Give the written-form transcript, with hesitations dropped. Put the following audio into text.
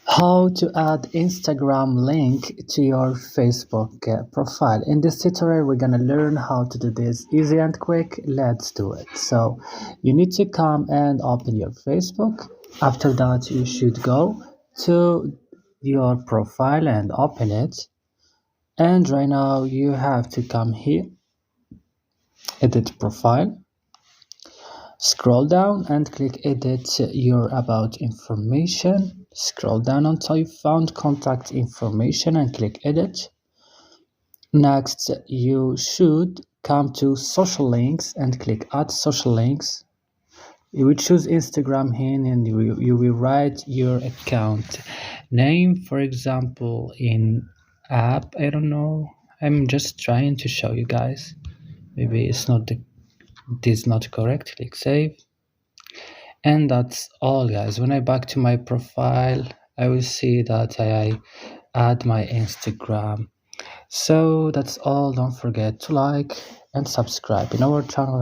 How to add Instagram link to your Facebook profile. In this tutorial, we're gonna learn how to do this easy and quick. Let's do it. So you need to come and open your Facebook. After that, you should go to your profile and open it. And right now you have to come here, edit profile. Scroll down and click edit your about information. Scroll down until you found contact information and click edit. Next, you should come to social links and click add social links. You will choose Instagram here and you will write your account name, for example, in app. I don't know. I'm just trying to show you guys. Maybe it is not correct. Click save. And that's all, guys. When I back to my profile, I will see that I add my Instagram. So that's all. Don't forget to like and subscribe in our channel.